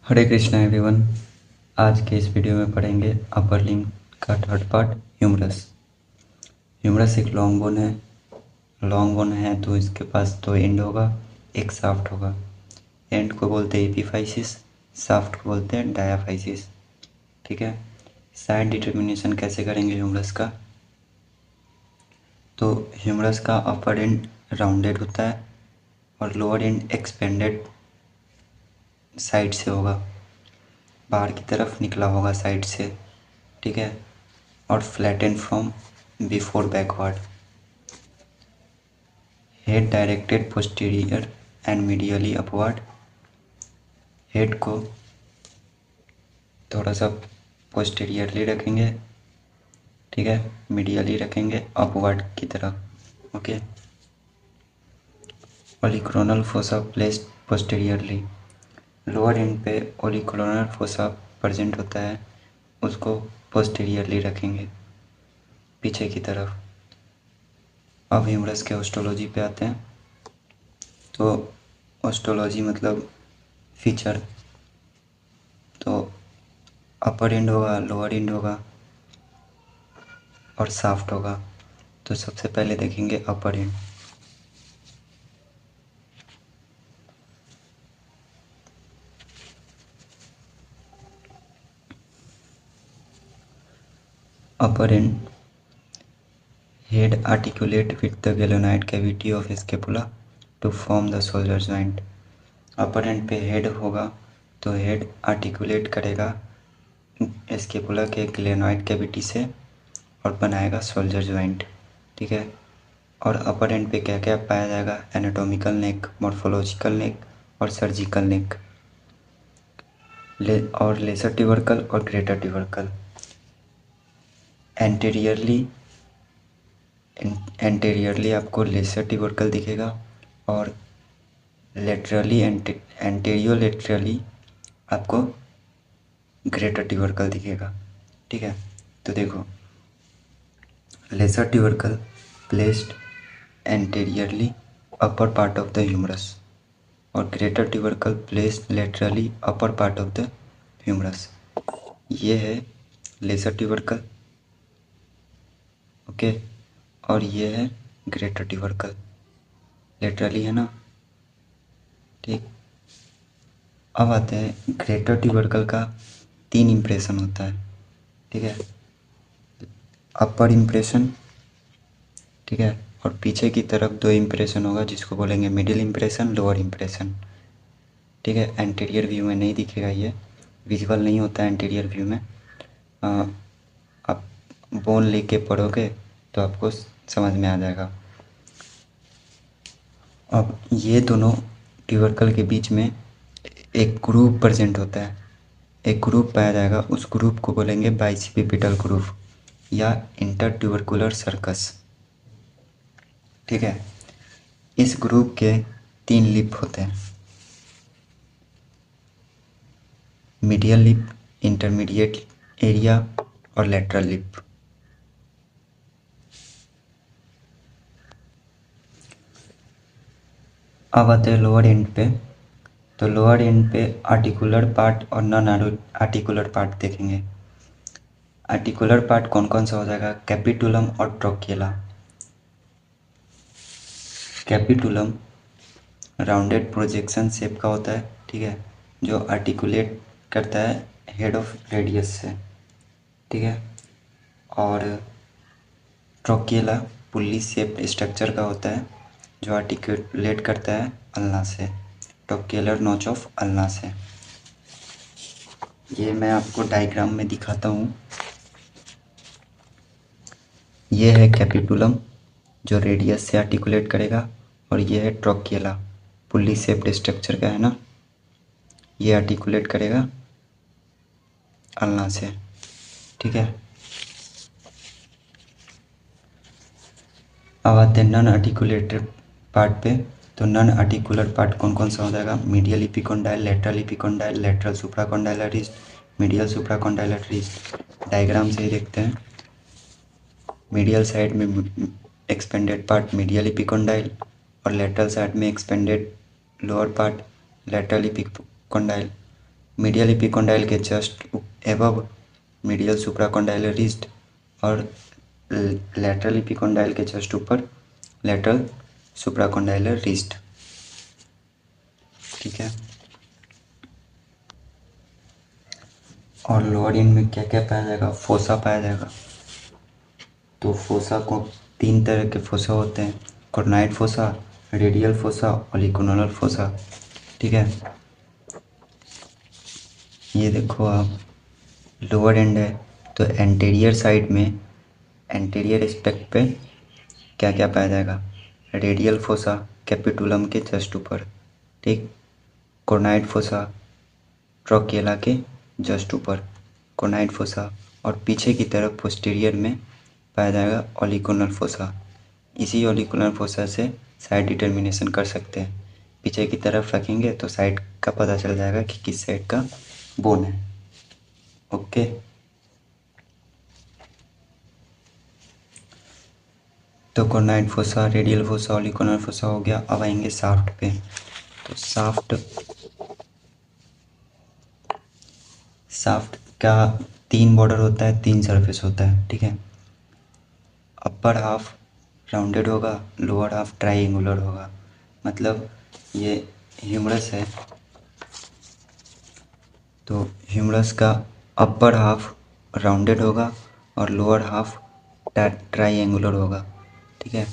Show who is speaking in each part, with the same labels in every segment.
Speaker 1: हरे Krishna everyone. आज के इस वीडियो में पढ़ेंगे अपर लिंग का थर्ड पार्ट ह्यूमरस। ह्यूमरस एक लॉन्ग बोन है। लॉन्ग बोन है तो इसके पास दो एंड होगा, एक शाफ्ट होगा। एंड को बोलते हैं एपिफाइसिस, शाफ्ट को बोलते हैं डायाफाइसिस। ठीक है। साइड डिटर्मिनेशन कैसे करेंगे ह्यूमरस का? तो ह्यूमरस का अपर एंड राउंडेड होता है और लोअर एंड एक्सपेंडेड साइड से होगा, बाहर की तरफ निकला होगा साइड से। ठीक है। और flatten from before backward. Head directed posterior and medially upward. Head को थोड़ा सा पोस्टीरियरली रखेंगे, ठीक है, मीडियली रखेंगे अपवर्ड की तरफ। Okay. Olecranon fossa placed posteriorly. Lower end पे ओलिक्रोनल फोसा प्रेजेंट होता है, उसको पोस्टीरियरली रखेंगे पीछे की तरफ। अब ह्यूमरस के ओस्टोलॉजी पे आते हैं। तो ओस्टोलॉजी मतलब फीचर। तो अपर एंड होगा, लोअर एंड होगा और शाफ्ट होगा। तो सबसे पहले देखेंगे upper end. Upper end head articulate with the glenoid cavity of scapula to form the shoulder joint. Upper end पे हेड होगा तो हेड आर्टिकुलेट करेगा स्कैपुला के गैलेनोइड कैविटी से और बनाएगा शोल्डर जॉइंट। ठीक है। और अपर एंड पे क्या क्या पाया जाएगा? एनाटॉमिकल नेक, मॉर्फोलॉजिकल नेक और सर्जिकल नेक, और लेसर ट्यूबरकल और ग्रेटर ट्यूबरकल। एंटेरियरली आपको लेसर ट्यूबरकल दिखेगा और लेटरली एंटेरियो लेटरली आपको ग्रेटर ट्यूबरकल दिखेगा। ठीक है। तो देखो, lesser tubercle placed anteriorly upper part of the humerus और greater tubercle placed laterally upper part of the humerus. ये है लेसर ट्यूबरकल, ओके। और ये है ग्रेटर ट्यूबरकल, लेटरली है ना। ठीक। अब आते हैं ग्रेटर ट्यूबरकल का 3 इम्प्रेशन होता है। ठीक है। अपर इम्प्रेशन, ठीक है, और पीछे की तरफ 2 इम्प्रेशन होगा जिसको बोलेंगे मिडिल इम्प्रेशन, लोअर इम्प्रेशन। ठीक है। एंटीरियर व्यू में नहीं दिखेगा, ये विजुअल नहीं होता है एंटीरियर व्यू में। आप बोन लेके पढ़ोगे तो आपको समझ में आ जाएगा। अब ये दोनों ट्यूबरकल के बीच में एक ग्रुप प्रेजेंट होता है, एक ग्रुप पाया जाएगा। उस ग्रुप को बोलेंगे बाइसिपिपिटल ग्रुप या इंटर ट्यूबरकुलर सर्कस। ठीक है। इस ग्रुप के 3 लिप होते हैं, मीडियल लिप, इंटरमीडिएट एरिया और लेटरल लिप। अब आते हैं लोअर एंड पे। तो लोअर एंड पे आर्टिकुलर पार्ट और नॉन आर्टिकुलर पार्ट देखेंगे। आर्टिकुलर पार्ट कौन कौन सा हो जाएगा? कैपिटुलम और ट्रोकियला। कैपिटुलम राउंडेड प्रोजेक्शन शेप का होता है, ठीक है, जो आर्टिकुलेट करता है हेड ऑफ रेडियस से। ठीक है। और ट्रोकियला पुल्ली शेप स्ट्रक्चर का होता है जो आर्टिकुलेट करता है अल्ना से, ट्रोकियलर नोच ऑफ अल्ना से। ये मैं आपको डायग्राम में दिखाता हूँ। ये है कैपिटुलम जो रेडियस से आर्टिकुलेट करेगा और ये है ट्रोकियला, पुल्ली शेप्ड स्ट्रक्चर का है ना, ये आर्टिकुलेट करेगा अल्ना से। ठीक है। अब आते हैं नॉन आर्टिकुलेटेड पार्ट पे। तो नॉन आर्टिकुलर पार्ट कौन कौन सा हो जाएगा? Medial इपिकोंडाइल, lateral इपिकोंडाइल, lateral supracondylar wrist, medial supracondylar wrist. Diagram से ही देखते हैं। मीडियल साइड में एक्सपेंडेड पार्ट मीडियल इपिकोंडाइल और लेटरल साइड में expanded lower part lateral इपिकोंडाइल। Medial epicondyle के just above medial supracondylar wrist और लैटरल एपिकोंडाइल के जस्ट ऊपर लैटरल सुप्राकोंडाइलर रिस्ट। ठीक है, और लोअर एंड में क्या क्या पाया जाएगा? फोसा पाया जाएगा। तो फोसा को 3 तरह के फोसा होते हैं, कॉर्नाइड फोसा, रेडियल फोसा, ऑलिकुलर फोसा। ठीक है, ये देखो आप, लोअर एंड है तो एंटीरियर साइड में, एंटीरियर एस्पेक्ट पे क्या क्या पाया जाएगा? रेडियल फोसा कैपिटुलम के जस्ट ऊपर, ठीक, कॉर्नाइड फोसा ट्रोकेला के जस्ट ऊपर कॉर्नाइड फोसा, और पीछे की तरफ पोस्टीरियर में पाया जाएगा ऑलिकुलर फोसा। इसी ऑलिकुलर फोसा से साइड डिटर्मिनेशन कर सकते हैं। पीछे की तरफ रखेंगे तो साइड का पता चल जाएगा कि किस साइड का बोन है। ओके, तो कॉर्नाइड फोसा, रेडियल फोसा, ऑलिकुलर फोसा हो गया। अब आएंगे शाफ्ट पे। तो शाफ्ट का 3 बॉर्डर होता है, 3 सरफेस होता है। ठीक है, अपर हाफ राउंडेड होगा, लोअर हाफ ट्राइंगुलर होगा। मतलब ये ह्यूमरस है तो ह्यूमरस का अपर हाफ राउंडेड होगा और लोअर हाफ ट्राइंगुलर होगा। ठीक है,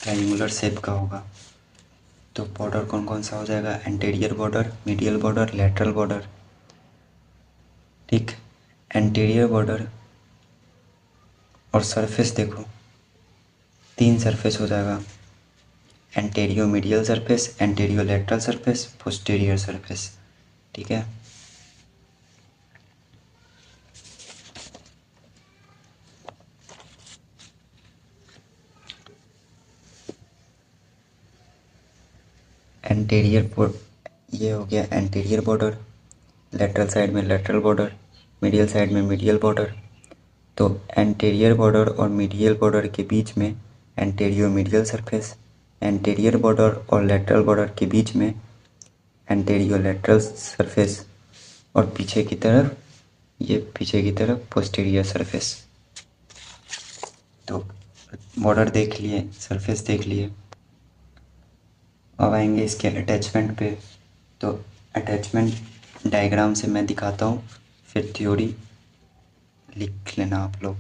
Speaker 1: ट्राइंगुलर शेप का होगा। तो बॉर्डर कौन कौन सा हो जाएगा? Anterior border, medial border, lateral border. ठीक, एंटीरियर बॉर्डर और सरफेस देखो, 3 सरफेस हो जाएगा, anteromedial surface, anterolateral surface, posterior surface. ठीक है, ये हो गया एंटीरियर बॉर्डर, लेटरल साइड में लेटरल बॉर्डर, मीडियल साइड में मीडियल बॉर्डर। तो एंटीरियर बॉर्डर और मीडियल बॉर्डर के बीच में anteromedial surface, anterior border और लेटरल बॉर्डर के बीच में एंटीरियो लेटरल सरफेस, और पीछे की तरफ पोस्टीरियर सरफेस। तो बॉर्डर देख लिए, सरफेस देख लिए। अब आएंगे इसके अटैचमेंट पे। तो अटैचमेंट डायग्राम से मैं दिखाता हूँ, फिर थ्योरी लिख लेना आप लोग।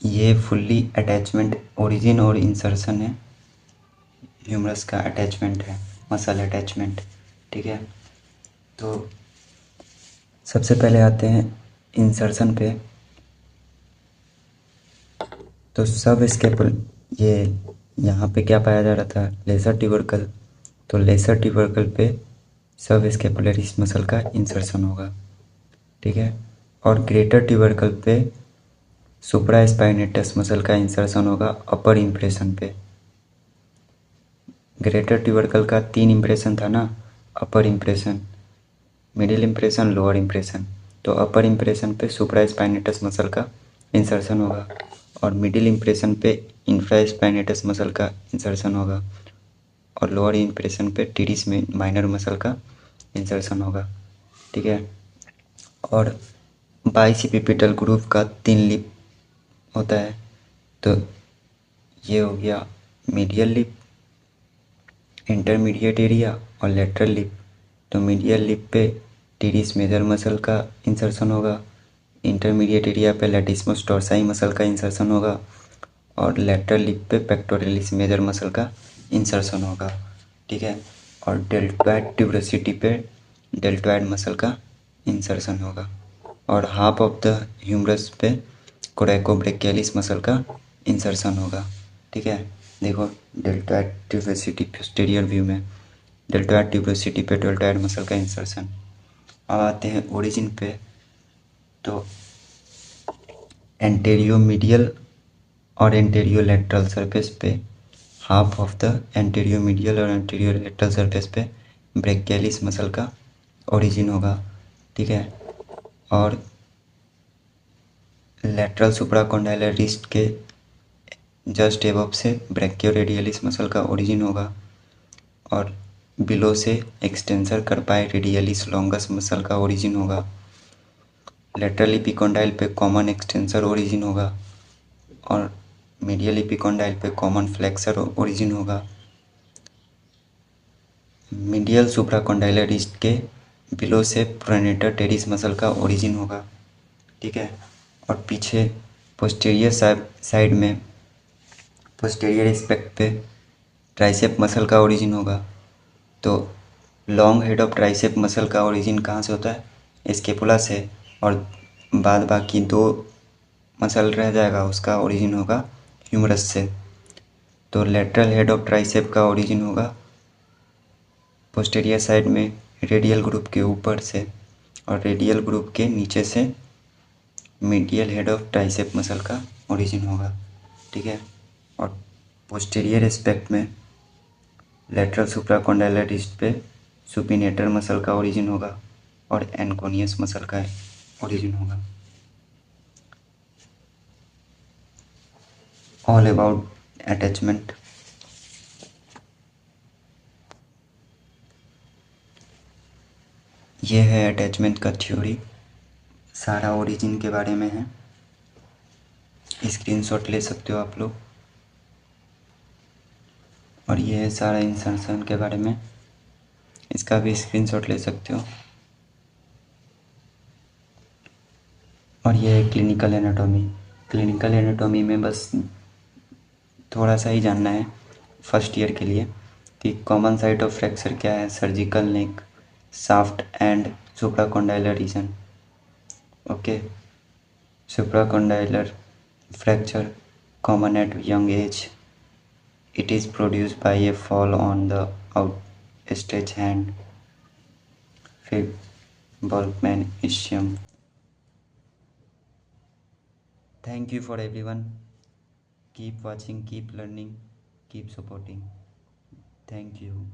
Speaker 1: ये फुल्ली अटैचमेंट, ओरिजिन और इंसर्शन है, ह्यूमरस का अटैचमेंट है, मसल अटैचमेंट। ठीक है, तो सबसे पहले आते हैं इंसर्शन पे। तो सब स्केपुल, ये यहाँ पे क्या पाया जा रहा था? Lesser tubercle. तो लेसर ट्यूबरकल पे सब स्केपुलरिस मसल का इंसर्शन होगा। ठीक है, और ग्रेटर ट्यूबरकल पे सुप्रा स्पाइनेटस मसल का इंसर्शन होगा अपर इम्प्रेशन पे। ग्रेटर ट्यूबरकल का 3 इम्प्रेशन था ना, upper impression, middle impression, lower impression. तो अपर इम्प्रेशन पे सुप्रा स्पाइनेटस मसल का इंसर्शन होगा और मिडिल इम्प्रेशन पे इंफ्रा स्पाइनेटस मसल का इंसर्शन होगा और लोअर इम्प्रेशन पे टीरिस में माइनर मसल का इंसर्शन होगा। ठीक है, और बाइसिपिपिटल ग्रुप का 3 लिप होता है। तो ये हो गया मीडियल लिप, इंटरमीडिएट एरिया और लेटरल लिप। तो मीडियल लिप पे टीरिस मेजर मसल का इंसर्शन होगा, इंटरमीडिएट एरिया पे लैटिस्मस टॉर्साई मसल का इंसर्शन होगा और लेटरल लिप पे पेक्टोरलिस मेजर मसल का इंसर्शन होगा। ठीक है, और डेल्टॉइड ट्यूबरोसिटी पे डेल्टॉइड मसल का इंसर्शन होगा और हाफ ऑफ द ह्यूमरस पे कोरेकोब्रेकियलिस मसल का इंसर्शन होगा। ठीक है, देखो डेल्टॉइड ट्यूबरोसिटी पोस्टीरियर व्यू में डेल्टॉइड ट्यूबरोसिटी पे डेल्टॉइड मसल का इंसर्शन। अब आते हैं ओरिजिन पे। तो एंटेरियो मीडियल और एंटेरियो लेटरल सरफेस पे half of the antero medial और एंटेरियो लेटरल सरफेस पे ब्रेकियलिस मसल का ओरिजिन होगा। ठीक है, और लेटरल सुप्राकॉन्डाइलर रिस्ट के जस्ट एबव से ब्रैकियोरेडियलिस मसल का ओरिजिन होगा और बिलो से एक्सटेंसर कार्पाई रेडियलिस लॉन्गस मसल का ओरिजिन होगा। लेटरल एपिकोंडाइल पे कॉमन एक्सटेंसर ओरिजिन होगा और मीडियल एपिकोंडाइल पे कॉमन फ्लेक्सर ओरिजिन होगा। मीडियल सुप्राकॉन्डाइलर रिस्ट के बिलो से प्रोनेटर टेरिस मसल का ओरिजिन होगा, ठीक है। और पीछे पोस्टीरियर साइड में पोस्टीरियर एस्पेक्ट पे ट्राइसेप मसल का ओरिजिन होगा। तो long head of tricep muscle का ओरिजिन कहाँ से होता है? स्केपुला से, और बाद बाकी 2 मसल रह जाएगा उसका ओरिजिन होगा ह्यूमरस से। तो लेटरल हेड ऑफ ट्राइसेप का ओरिजिन होगा पोस्टीरियर साइड में रेडियल ग्रुप के ऊपर से, और रेडियल ग्रुप के नीचे से medial head of tricep muscle का ओरिजिन होगा, ठीक है। और पोस्टीरियर एस्पेक्ट में लेटरल सुप्राकॉन्डाइलर रिस्ट पे सुपिनेटर मसल का ओरिजिन होगा और एनकोनियस मसल का ओरिजिन होगा। All about attachment. ये है अटैचमेंट का थ्योरी, सारा ओरिजिन के बारे में है। स्क्रीनशॉट ले सकते हो आप लोग। और ये है सारा इंसर्शन के बारे में, इसका भी स्क्रीनशॉट ले सकते हो। और ये है क्लिनिकल एनाटॉमी। क्लिनिकल एनाटॉमी में बस थोड़ा सा ही जानना है फर्स्ट ईयर के लिए कि कॉमन साइट ऑफ फ्रैक्चर क्या है, surgical neck, shaft and supracondylar region. Okay, supracondylar fracture common at young age. It is produced by a fall on the outstretched hand. Fib Volkmann ischium. Thank you for everyone. Keep watching, keep learning, keep supporting. Thank you.